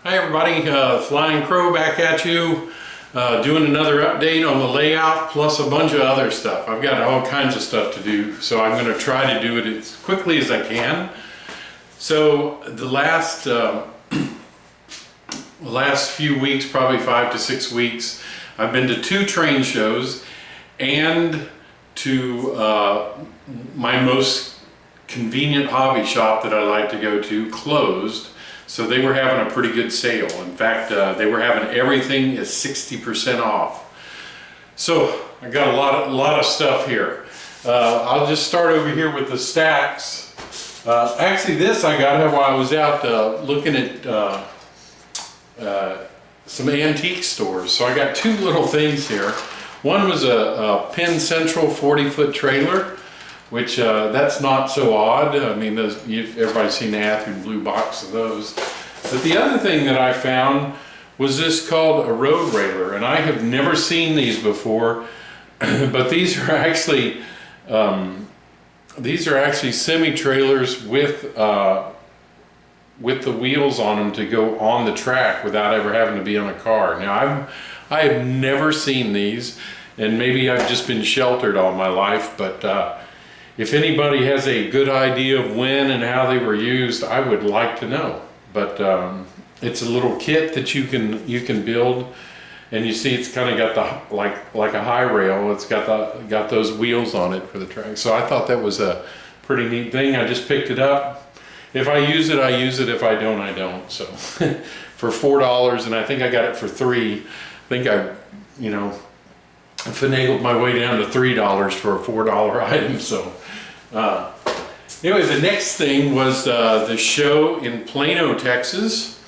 Hi everybody, Flying Crow back at you, doing another update on the layout plus a bunch of other stuff. I've got all kinds of stuff to do, so I'm going to try to do it as quickly as I can. So the last few weeks, probably 5 to 6 weeks, I've been to 2 train shows and to my most convenient hobby shop that I like to go to closed. So they were having a pretty good sale. In fact, they were having everything is 60% off. So I got a lot of stuff here. I'll just start over here with the stacks. Actually, this I got while I was out looking at some antique stores. So I got 2 little things here. One was a Penn Central 40-foot trailer, which that's not so odd. I mean, everybody's seen the Athearn blue box of those. But the other thing that I found was this called a road railer, and I have never seen these before. But these are actually semi-trailers with the wheels on them to go on the track without ever having to be on a car. Now I have never seen these, and maybe I've just been sheltered all my life, but if anybody has a good idea of when and how they were used, I would like to know. But it's a little kit that you can build, and you see it's kind of got the like a high rail. It's got those wheels on it for the track. So I thought that was a pretty neat thing. I just picked it up. If I use it, I use it. If I don't, I don't. So for $4, and I think I got it for $3. I think I finagled my way down to $3 for a $4 item. So anyway, the next thing was the show in Plano, Texas.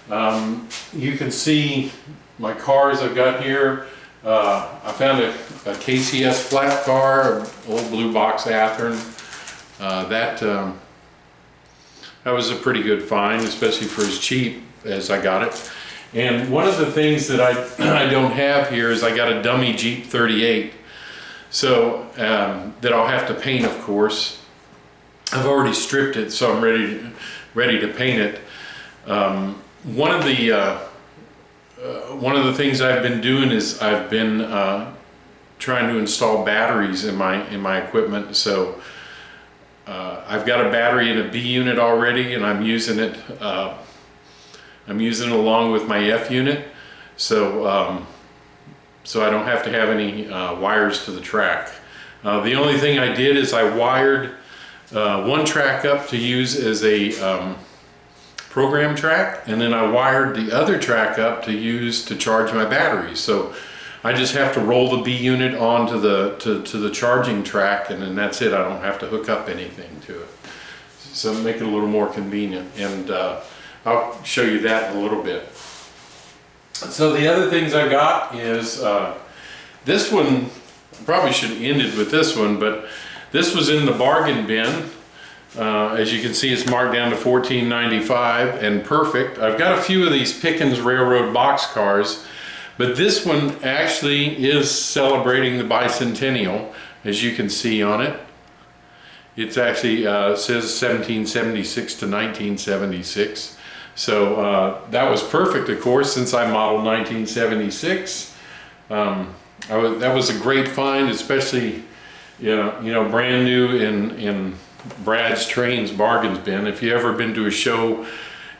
You can see my cars I've got here. I found a KCS flat car, an old blue box Athearn. That was a pretty good find, especially for as cheap as I got it. And one of the things that I don't have here is I got a dummy Jeep 38. So that I'll have to paint, of course. I've already stripped it, so I'm ready to paint it. One of the things I've been doing is I've been trying to install batteries in my equipment. So I've got a battery in a B unit already, and I'm using it. I'm using it along with my F unit, so I don't have to have any wires to the track. The only thing I did is I wired one track up to use as a program track, and then I wired the other track up to use to charge my batteries. So I just have to roll the B unit onto to the charging track, and then that's it. I don't have to hook up anything to it. So make it a little more convenient, and I'll show you that in a little bit. So the other things I got is this one. Probably should have ended with this one, but this was in the bargain bin. As you can see, it's marked down to $14.95 and perfect. I've got a few of these Pickins Railroad box cars, but this one actually is celebrating the bicentennial, as you can see on it. It's actually says 1776 to 1976. So that was perfect, of course, since I modeled 1976. That was a great find, especially brand new in Brad's Trains bargains bin. If you ever been to a show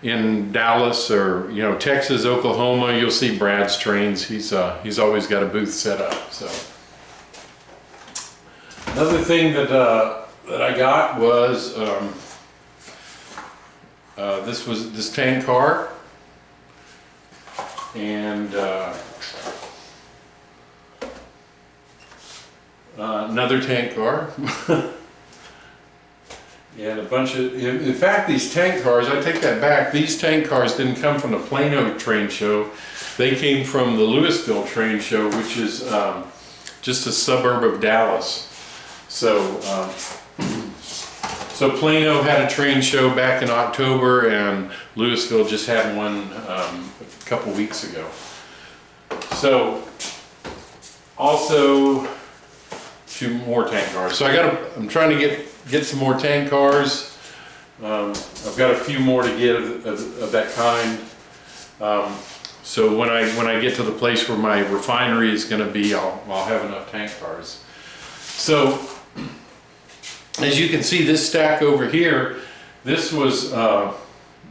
in Dallas or Texas, Oklahoma, you'll see Brad's Trains. He's always got a booth set up. So another thing that I got was this tank car, and another tank car. And a bunch of, in fact, these tank cars, I take that back, these tank cars didn't come from the Plano train show. They came from the Lewisville train show, which is just a suburb of Dallas. So Plano had a train show back in October, and Lewisville just had one a couple weeks ago. So also 2 more tank cars. So I'm trying to get some more tank cars. I've got a few more to get of that kind. So when I get to the place where my refinery is going to be, I'll have enough tank cars. So as you can see, this stack over here, this was a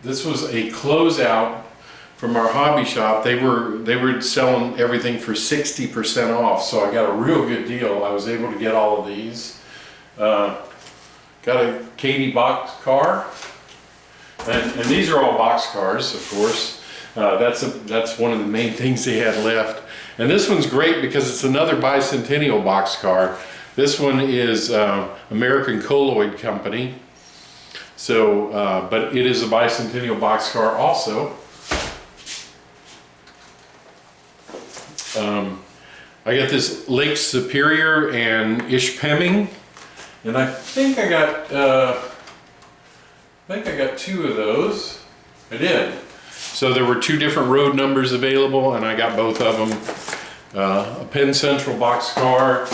closeout from our hobby shop. They were selling everything for 60% off, so I got a real good deal. I was able to get all of these. Got a Katie box car, and these are all box cars, of course. That's one of the main things they had left. And this one's great because it's another bicentennial box car. This one is American Colloid Company. So, but it is a bicentennial box car also. I got this Lake Superior and Ishpeming, and I think I got two of those. I did. So there were two different road numbers available, and I got both of them. A Penn Central box car,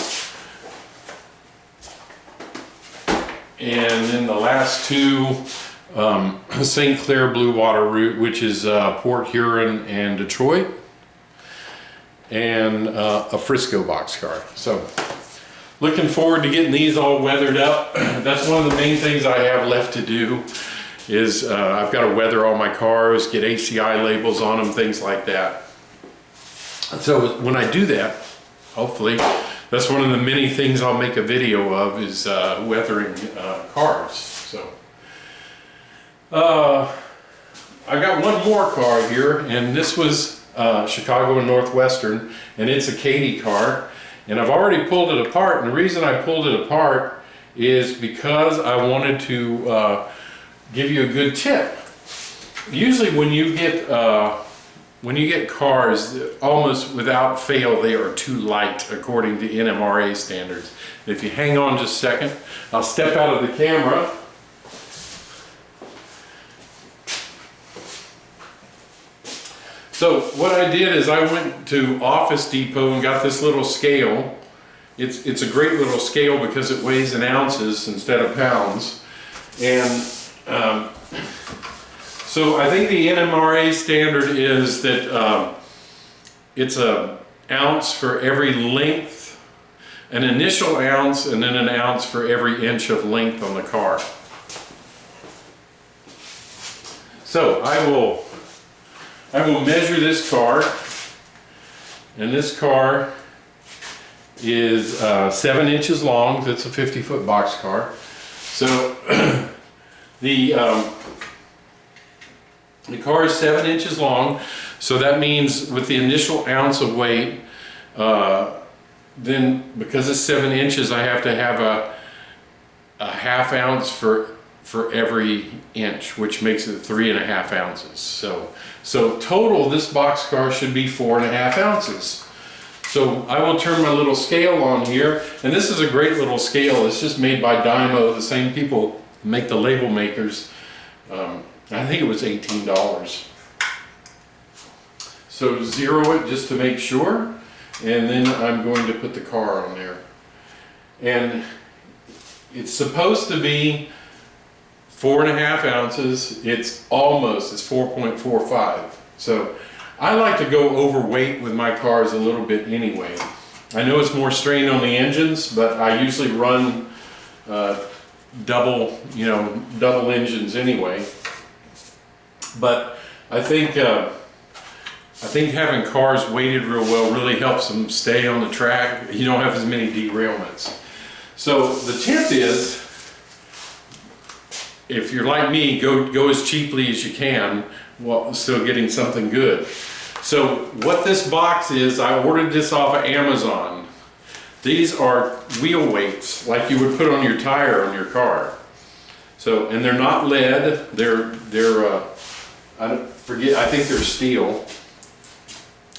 and then the last two, St. Clair Blue Water route, which is Port Huron and Detroit, and a Frisco boxcar. So looking forward to getting these all weathered up. That's one of the main things I have left to do is I've got to weather all my cars, get ACI labels on them, things like that. So when I do that, hopefully, that's one of the many things I'll make a video of is weathering cars. So I got one more car here, and this was Chicago and Northwestern, and it's a Katie car, and I've already pulled it apart. And the reason I pulled it apart is because I wanted to give you a good tip. Usually when you get cars, almost without fail, they are too light according to NMRA standards. If you hang on just a second, I'll step out of the camera. So what I did is I went to Office Depot and got this little scale. It's a great little scale because it weighs in ounces instead of pounds. And so I think the NMRA standard is that it's an ounce for every length, an initial ounce, and then an ounce for every inch of length on the car. So I will measure this car, and this car is 7 inches long. That's a 50-foot box car. So the car is 7 inches long, so that means with the initial ounce of weight, then because it's 7 inches, I have to have a half ounce for every inch, which makes it 3.5 ounces. So total, this box car should be 4.5 ounces. So I will turn my little scale on here, and this is a great little scale. It's just made by Dymo, the same people make the label makers. I think it was $18. So zero it just to make sure, and then I'm going to put the car on there. And it's supposed to be 4.5 ounces. It's 4.45. So I like to go overweight with my cars a little bit anyway. I know it's more strain on the engines, but I usually run double engines anyway. But I think having cars weighted real well really helps them stay on the track. You don't have as many derailments. So the tip is, if you're like me, go as cheaply as you can while still getting something good. So what this box is, I ordered this off of Amazon. These are wheel weights, like you would put on your tire on your car. So, and they're not lead. They're I think they're steel.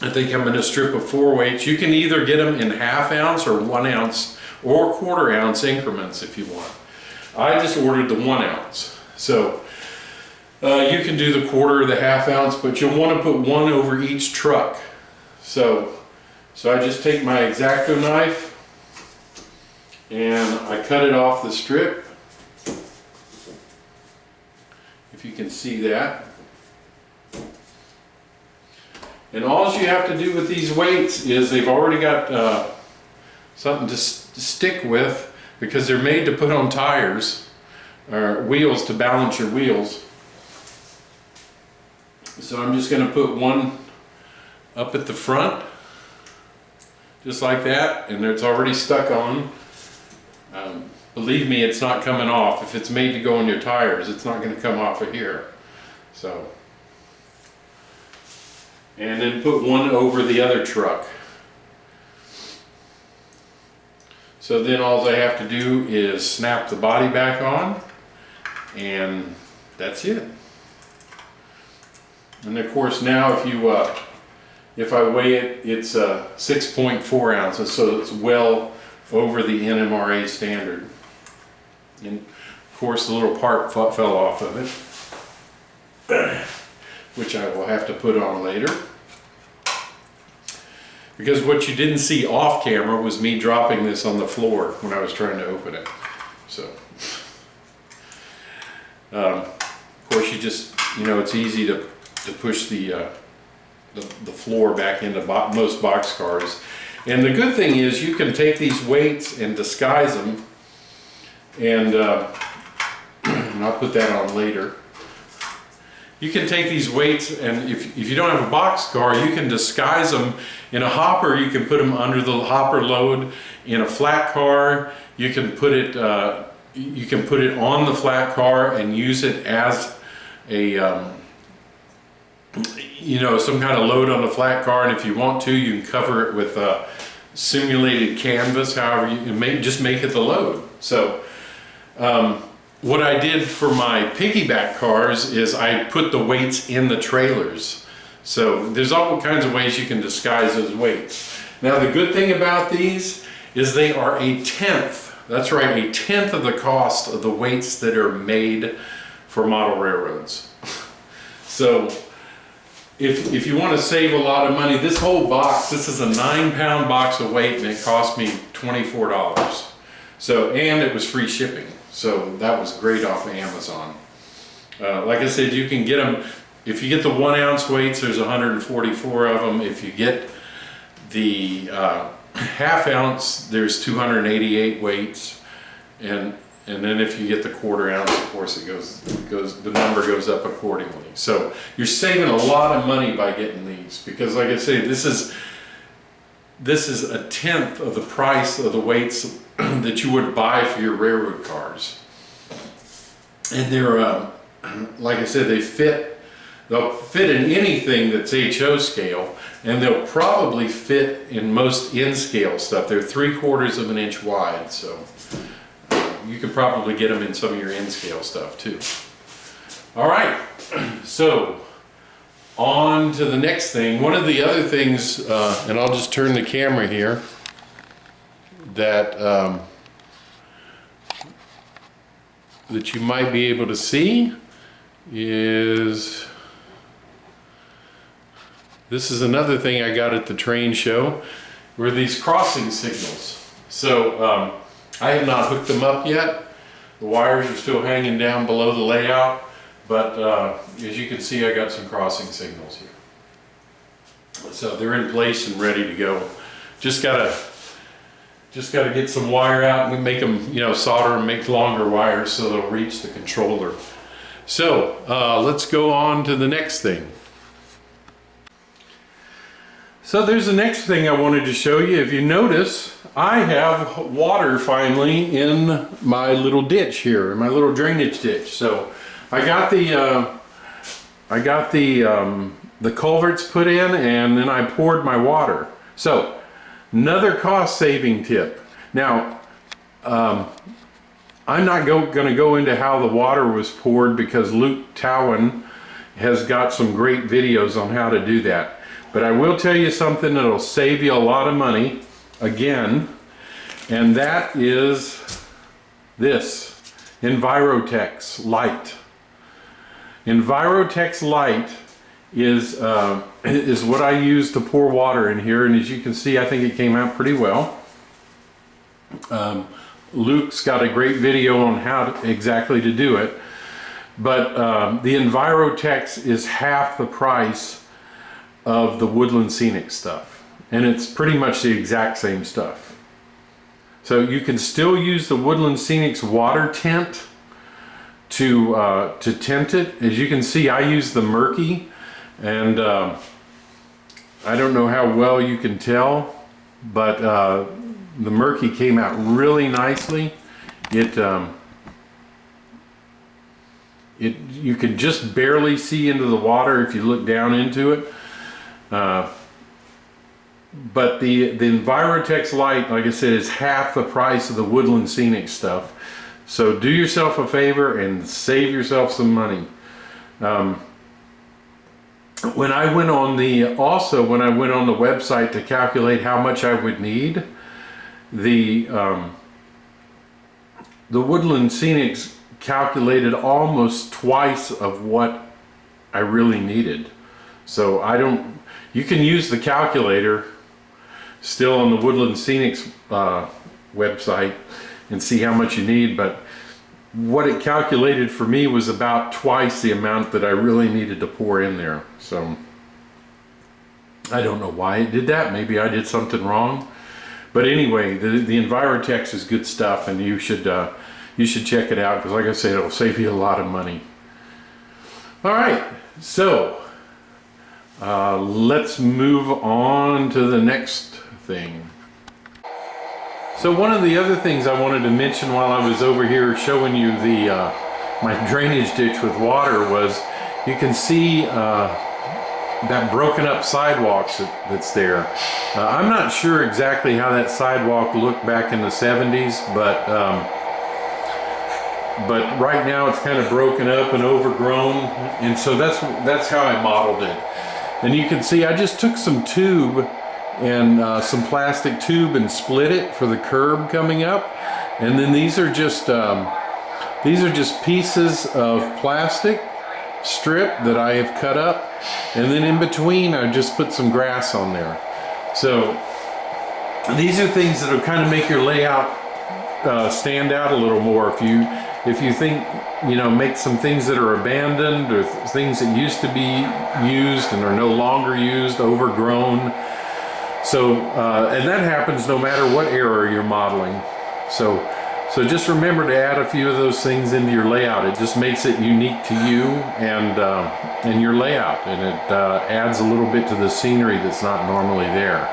I think I'm in a strip of 4 weights. You can either get them in ½ ounce or 1 ounce or 1/4 ounce increments if you want. I just ordered the 1 ounce. So you can do the 1/4 or the ½ ounce, but you'll want to put one over each truck. So I just take my X-Acto knife and I cut it off the strip. If you can see that. And all you have to do with these weights is they've already got something to stick with, because they're made to put on tires or wheels to balance your wheels. So I'm just going to put one up at the front, just like that, and it's already stuck on. Believe me, it's not coming off. If it's made to go on your tires, it's not going to come off of here. So, and then put one over the other truck. So then all I have to do is snap the body back on, and that's it. And of course now if I weigh it, it's 6.4 ounces, so it's well over the NMRA standard. And of course the little part fell off of it, which I will have to put on later. Because what you didn't see off camera was me dropping this on the floor when I was trying to open it. So, of course you just, it's easy to push the floor back into most box cars. And the good thing is you can take these weights and disguise them, and I'll put that on later. You can take these weights, and if you don't have a box car, you can disguise them in a hopper. You can put them under the hopper load. In a flat car, you can put it on the flat car and use it as a some kind of load on the flat car. And if you want to, you can cover it with simulated canvas. However, you can just make it the load. So what I did for my piggyback cars is I put the weights in the trailers. So there's all kinds of ways you can disguise those weights. Now the good thing about these is they are 1/10. That's right, 1/10 of the cost of the weights that are made for model railroads. So if you want to save a lot of money, this whole box, this is a 9-pound box of weight, and it cost me $24. So, and it was free shipping. So that was great off of Amazon. Like I said, you can get them, if you get the 1-ounce weights, there's 144 of them. If you get the half-ounce, there's 288 weights. And then if you get the 1/4 ounce, of course, the number goes up accordingly. So you're saving a lot of money by getting these, because like I say, this is 1/10 of the price of the weights that you would buy for your railroad cars. And they're, like I said, they'll fit in anything that's HO scale, and they'll probably fit in most N-scale stuff. They're 3/4 of an inch wide, so you could probably get them in some of your N-scale stuff too. All right, so on to the next thing. One of the other things, and I'll just turn the camera here, that that you might be able to see is, this is another thing I got at the train show, were these crossing signals. So I have not hooked them up yet. The wires are still hanging down below the layout, but as you can see, I got some crossing signals here. So they're in place and ready to go. Just gotta get some wire out and make them, solder and make longer wires so they'll reach the controller. So let's go on to the next thing. So there's the next thing I wanted to show you. If you notice, I have water finally in my little ditch here, in my little drainage ditch. So I got the culverts put in, and then I poured my water. So another cost-saving tip. Now, I'm not going to go into how the water was poured, because Luke Towan has got some great videos on how to do that. But I will tell you something that'll save you a lot of money, again, and that is this, Envirotex Light. Envirotex Light is what I use to pour water in here, and as you can see, I think it came out pretty well. Luke's got a great video on how exactly to do it, but the Envirotex is half the price of the Woodland Scenic stuff, and it's pretty much the exact same stuff. So you can still use the Woodland Scenic's water tint to tint it. As you can see, I use the murky, and I don't know how well you can tell, but the murky came out really nicely. You can just barely see into the water if you look down into it. But the Envirotex light, like I said, is half the price of the Woodland Scenic stuff. So do yourself a favor and save yourself some money. When I went on the website to calculate how much I would need, the Woodland Scenics calculated almost twice of what I really needed. So you can use the calculator still on the Woodland Scenics website and see how much you need, but what it calculated for me was about twice the amount that I really needed to pour in there. So I don't know why it did that. Maybe I did something wrong. But anyway, the Envirotex is good stuff, and you should check it out, because like I said, it'll save you a lot of money. All right, so let's move on to the next thing. So one of the other things I wanted to mention while I was over here showing you my drainage ditch with water was, you can see that broken up sidewalks that's there. I'm not sure exactly how that sidewalk looked back in the 70s, but right now it's kind of broken up and overgrown, and so that's how I modeled it. And you can see I just took some tube and some plastic tube and split it for the curb coming up, and then these are just pieces of plastic strip that I have cut up, and then in between I just put some grass on there. So these are things that will kind of make your layout stand out a little more. If you think, make some things that are abandoned, or things that used to be used and are no longer used, overgrown. So, and that happens no matter what era you're modeling. So just remember to add a few of those things into your layout. It just makes it unique to you and your layout, and it adds a little bit to the scenery that's not normally there.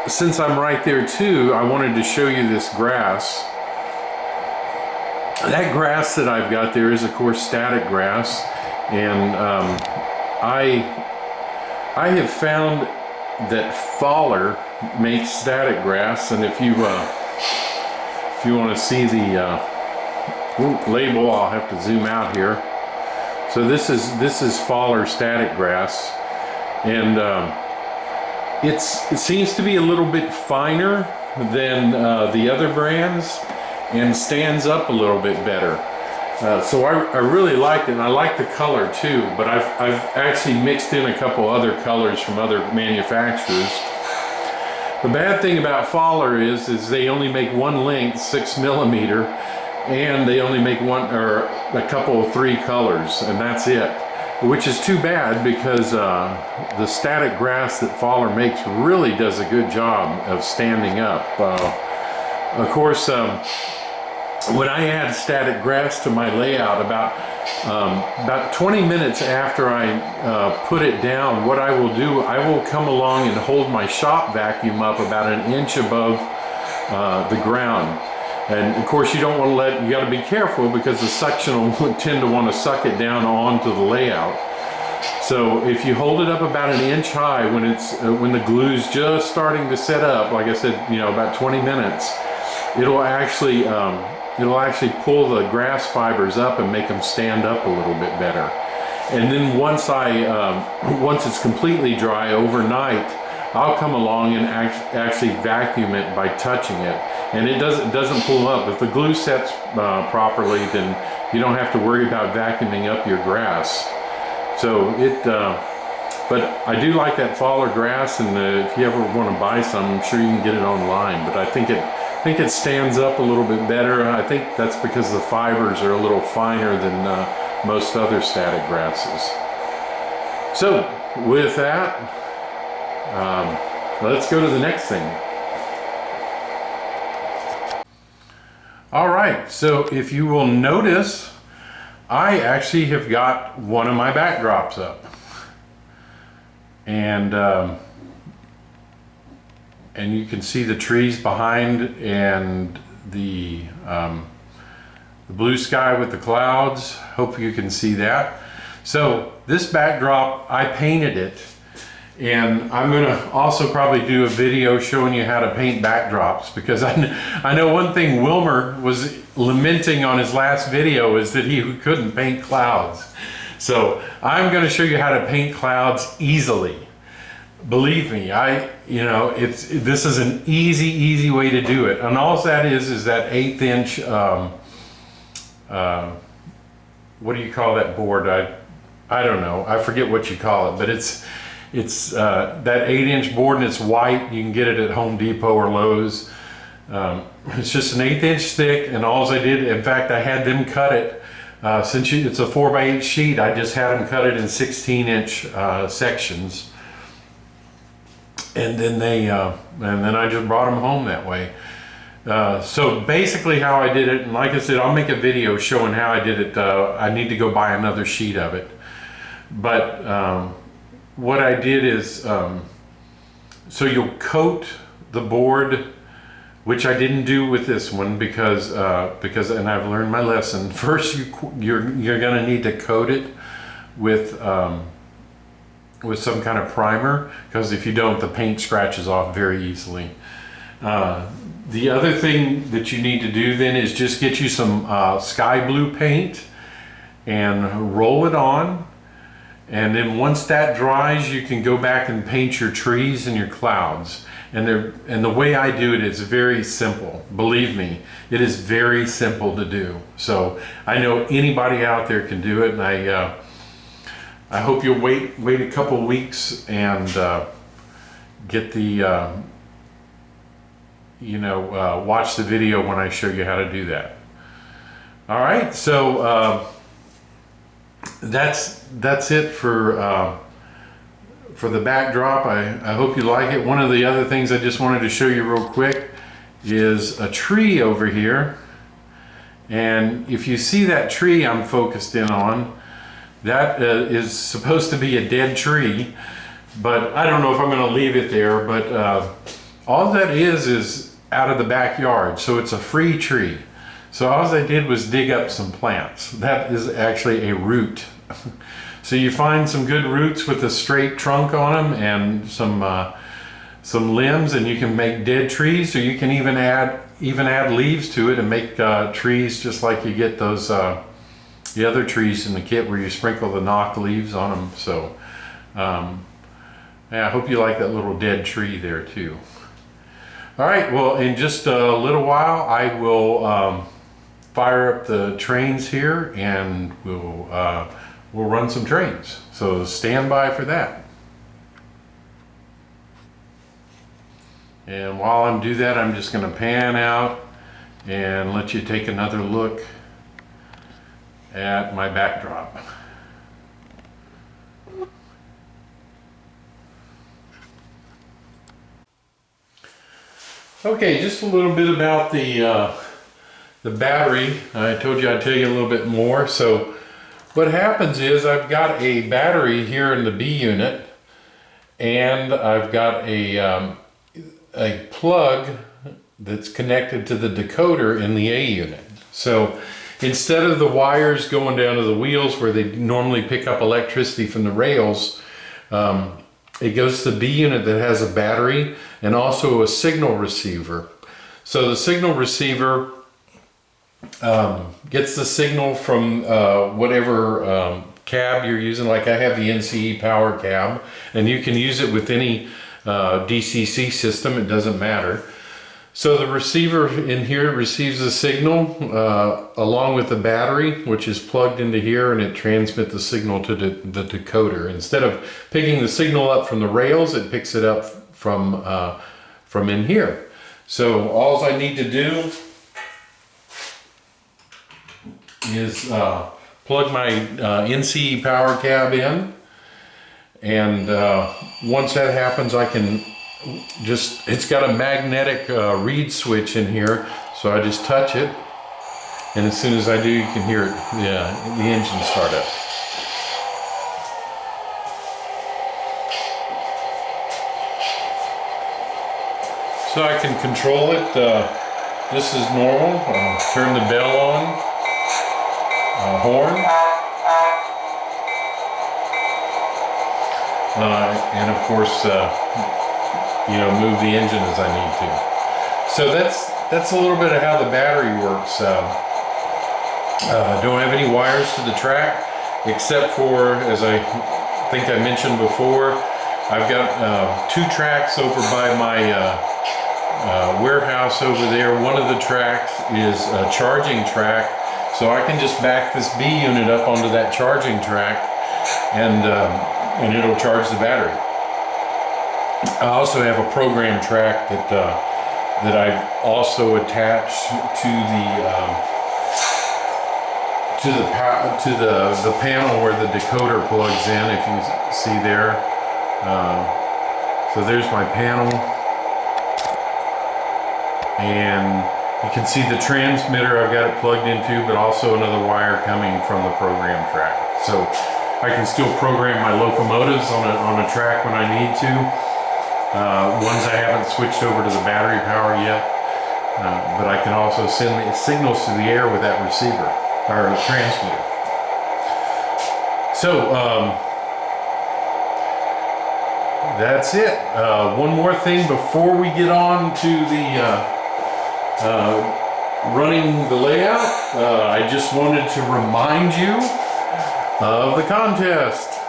Since I'm right there too, I wanted to show you this grass. That grass that I've got there is, of course, static grass, and I have found that Faller makes static grass, and if you want to see the label, I'll have to zoom out here. So this is Faller static grass, and it seems to be a little bit finer than the other brands, and stands up a little bit better. So I really liked it, and I like the color too, but I've actually mixed in a couple other colors from other manufacturers. The bad thing about Faller is they only make one length, 6 millimeter, and they only make a couple of 3 colors, and that's it. Which is too bad, because the static grass that Faller makes really does a good job of standing up. Of course, when I add static grass to my layout, about 20 minutes after I put it down, what I will do, I will come along and hold my shop vacuum up about 1 inch above the ground. And of course, you don't want to you got to be careful, because the suction will tend to want to suck it down onto the layout. So if you hold it up about 1 inch high when the glue's just starting to set up, like I said, about 20 minutes, it'll actually pull the grass fibers up and make them stand up a little bit better. And then once it's completely dry overnight, I'll come along and actually vacuum it by touching it, and it doesn't pull up. If the glue sets properly, then you don't have to worry about vacuuming up your grass. So but I do like that Faller grass, and if you ever want to buy some, I'm sure you can get it online. But I think it stands up a little bit better. I think that's because the fibers are a little finer than most other static grasses. So with that, let's go to the next thing. All right, so if you will notice, I actually have got one of my backdrops up. And you can see the trees behind and the blue sky with the clouds. Hope you can see that. So this backdrop, I painted it, and I'm gonna also probably do a video showing you how to paint backdrops, because I know one thing Wilmer was lamenting on his last video is that he couldn't paint clouds. So I'm gonna show you how to paint clouds easily. Believe me, this is an easy way to do it. And all that is that 1/8 inch, what do you call that board? I don't know. I forget what you call it, but it's that 8-inch board, and it's white. You can get it at Home Depot or Lowe's. It's just an 1/8 inch thick, and all I did, in fact, I had them cut it. Since it's a 4x8 sheet, I just had them cut it in 16-inch sections. And then I just brought them home that way. So basically how I did it, and like I said, I'll make a video showing how I did it. I need to go buy another sheet of it. But what I did is, so you'll coat the board, which I didn't do with this one because and I've learned my lesson. First, you're gonna need to coat it with some kind of primer, because if you don't, the paint scratches off very easily. The other thing that you need to do then is just get you some sky blue paint and roll it on, and then once that dries, you can go back and paint your trees and your clouds. And the way I do it is very simple. Believe me, it is very simple to do. So I know anybody out there can do it, and I hope you'll wait a couple weeks and get the watch the video when I show you how to do that. All right, so that's it for the backdrop. I hope you like it. One of the other things I just wanted to show you real quick is a tree over here, and if you see that tree I'm focused in on, that is supposed to be a dead tree, but I don't know if I'm going to leave it there. But all that is out of the backyard, so it's a free tree. So all I did was dig up some plants. That is actually a root. So you find some good roots with a straight trunk on them and some limbs, and you can make dead trees, or you can even add leaves to it and make trees just like you get those the other trees in the kit where you sprinkle the knock leaves on them. So yeah, I hope you like that little dead tree there too. All right, well, in just a little while I will fire up the trains here, and we'll run some trains. So stand by for that. And while I'm do that, I'm just going to pan out and let you take another look at my backdrop. Okay, just a little bit about the battery. I told you I'd tell you a little bit more. So what happens is I've got a battery here in the B unit, and I've got a plug that's connected to the decoder in the A unit. So instead of the wires going down to the wheels where they normally pick up electricity from the rails, it goes to the B unit that has a battery and also a signal receiver. So the signal receiver gets the signal from whatever cab you're using. Like I have the NCE power cab, and you can use it with any DCC system, it doesn't matter. So the receiver in here receives the signal along with the battery, which is plugged into here, and it transmits the signal to the decoder. Instead of picking the signal up from the rails, it picks it up from in here. So all I need to do is plug my NCE power cab in, And once that happens, I can just, it's got a magnetic reed switch in here, so I just touch it, and as soon as I do, you can hear it, the engine start up. So I can control it just as normal. Turn the bell on, horn, and of course, you know, move the engine as I need to. So that's a little bit of how the battery works. Don't have any wires to the track, except for, as I think I mentioned before, I've got 2 tracks over by my warehouse over there. One of the tracks is a charging track, so I can just back this B unit up onto that charging track, and it'll charge the battery. I also have a program track that I've also attached to the panel where the decoder plugs in, if you see there. So there's my panel, and you can see the transmitter I've got it plugged into, but also another wire coming from the program track. So I can still program my locomotives on a track when I need to. Ones I haven't switched over to the battery power yet, but I can also send the signals to the air with that receiver, or transmitter. So that's it. One more thing before we get on to the running the layout. I just wanted to remind you of the contest.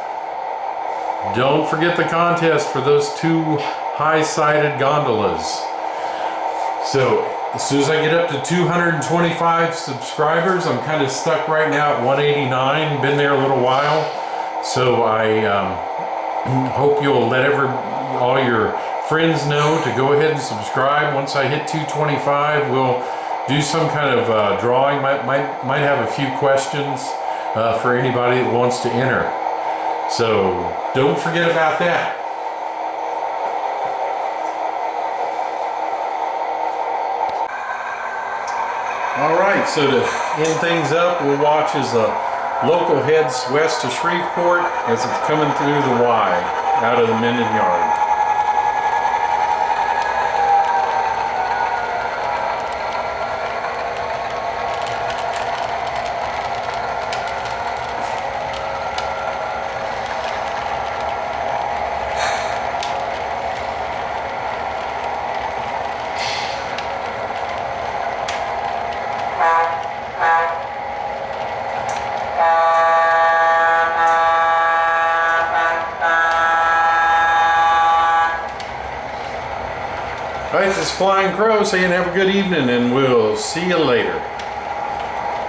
Don't forget the contest for those 2 high-sided gondolas. So as soon as I get up to 225 subscribers, I'm kind of stuck right now at 189, been there a little while. So I hope you'll let all your friends know to go ahead and subscribe. Once I hit 225, we'll do some kind of drawing. Might have a few questions for anybody that wants to enter. So don't forget about that. Alright, so to end things up, we'll watch as the local heads west to Shreveport as it's coming through the Y out of the Minden Yard. Alright, this is Flying Crow saying have a good evening, and we'll see you later.